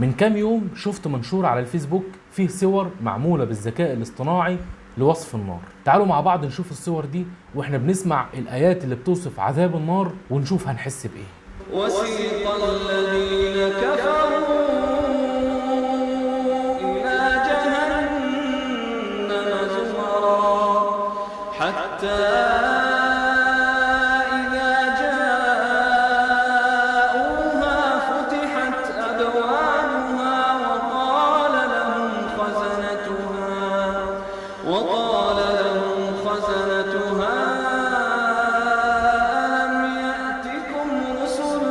من كام يوم شفت منشور على الفيسبوك فيه صور معمولة بالذكاء الاصطناعي لوصف النار. تعالوا مع بعض نشوف الصور دي واحنا بنسمع الآيات اللي بتوصف عذاب النار ونشوف هنحس بإيه. وسيق الذين كفروا إلى جهنم زمرا حتى وقال لهم خزنتها ألم يأتكم رسل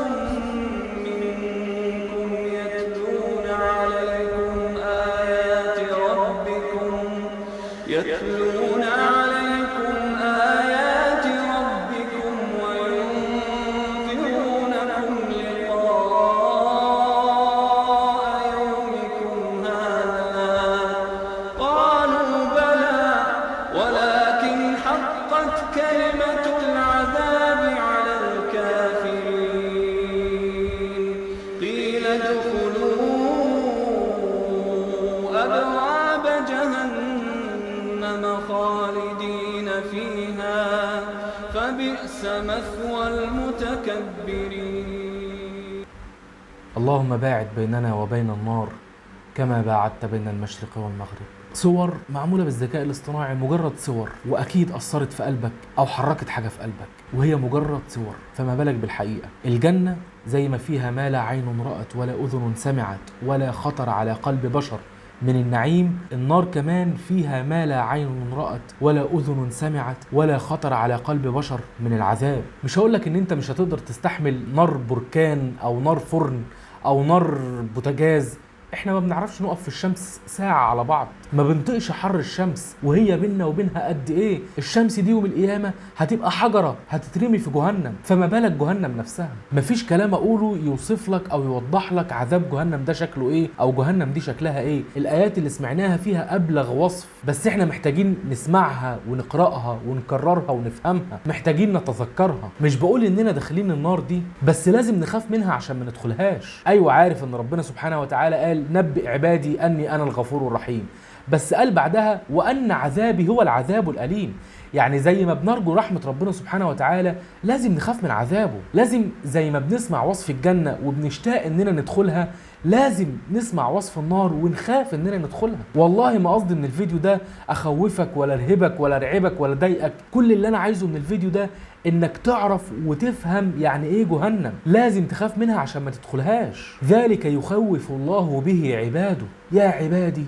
منكم يتلون عليكم آيات ربكم وينذرونكم لقاء يومكم هذا قالوا بلى ولكن حقت كلمة العذاب على الكافرين قيل ادخلوا أبواب جهنم خالدين فيها فبئس مثوى المتكبرين. اللهم باعد بيننا وبين النار كما باعدت بين المشرق والمغرب. صور معمولة بالذكاء الاصطناعي، مجرد صور، وأكيد أثرت في قلبك أو حركت حاجة في قلبك وهي مجرد صور، فما بالك بالحقيقة. الجنة زي ما فيها ما لا عين رأت ولا أذن سمعت ولا خطر على قلب بشر من النعيم، النار كمان فيها ما لا عين رأت ولا أذن سمعت ولا خطر على قلب بشر من العذاب. مش هقولك إن أنت مش هتقدر تستحمل نار بركان أو نار فرن أو نار بوتاجاز، احنا ما بنعرفش نقف في الشمس ساعة على بعض، ما بنطقش حر الشمس وهي بيننا وبينها قد ايه. الشمس دي يوم القيامة هتبقى حجرة هتترمي في جهنم، فما بالك جهنم نفسها. مفيش كلام اقوله يوصف لك او يوضح لك عذاب جهنم ده شكله ايه او جهنم دي شكلها ايه. الايات اللي سمعناها فيها ابلغ وصف، بس احنا محتاجين نسمعها ونقرأها ونكررها ونفهمها، محتاجين نتذكرها. مش بقول اننا داخلين النار دي، بس لازم نخاف منها عشان ما ندخلهاش. ايوه عارف ان ربنا سبحانه وتعالى قال نبئ عبادي أني أنا الغفور الرحيم، بس قال بعدها وأن عذابي هو العذاب الأليم. يعني زي ما بنرجو رحمة ربنا سبحانه وتعالى لازم نخاف من عذابه، لازم زي ما بنسمع وصف الجنة وبنشتاق إننا ندخلها لازم نسمع وصف النار ونخاف إننا ندخلها. والله ما قصدي من الفيديو ده أخوفك ولا أرهبك ولا أرعبك ولا ضايقك، كل اللي أنا عايزه من الفيديو ده إنك تعرف وتفهم يعني إيه جهنم، لازم تخاف منها عشان ما تدخلهاش. ذلك يخوف الله به عباده يا عبادي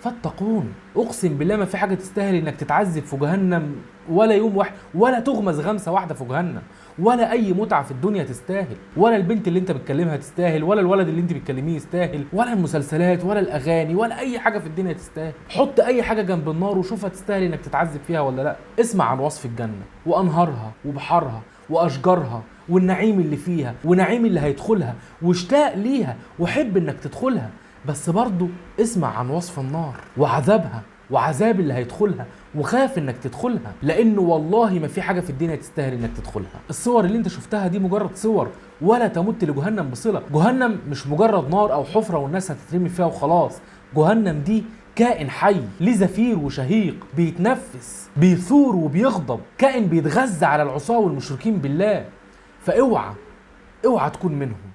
فاتقون. اقسم بالله ما في حاجه تستاهل انك تتعذب في جهنم ولا يوم واحد، ولا تغمز غمسه واحده في جهنم، ولا اي متعه في الدنيا تستاهل، ولا البنت اللي انت بتكلمها تستاهل، ولا الولد اللي انت بتكلميه يستاهل، ولا المسلسلات ولا الاغاني ولا اي حاجه في الدنيا تستاهل. حط اي حاجه جنب النار وشوفها تستاهل انك تتعذب فيها ولا لا. اسمع عن وصف الجنه وانهارها وبحارها واشجارها والنعيم اللي فيها ونعيم اللي هيدخلها، واشتاق ليها وحب انك تدخلها. بس برضو اسمع عن وصف النار وعذابها وعذاب اللي هيدخلها وخاف انك تدخلها، لانه والله ما في حاجة في الدنيا تستاهل انك تدخلها. الصور اللي انت شفتها دي مجرد صور ولا تمت لجهنم بصلة. جهنم مش مجرد نار او حفرة والناس هتترمي فيها وخلاص. جهنم دي كائن حي ليه زفير وشهيق، بيتنفس بيثور وبيغضب، كائن بيتغذى على العصاة والمشركين بالله. فاوعى تكون منهم.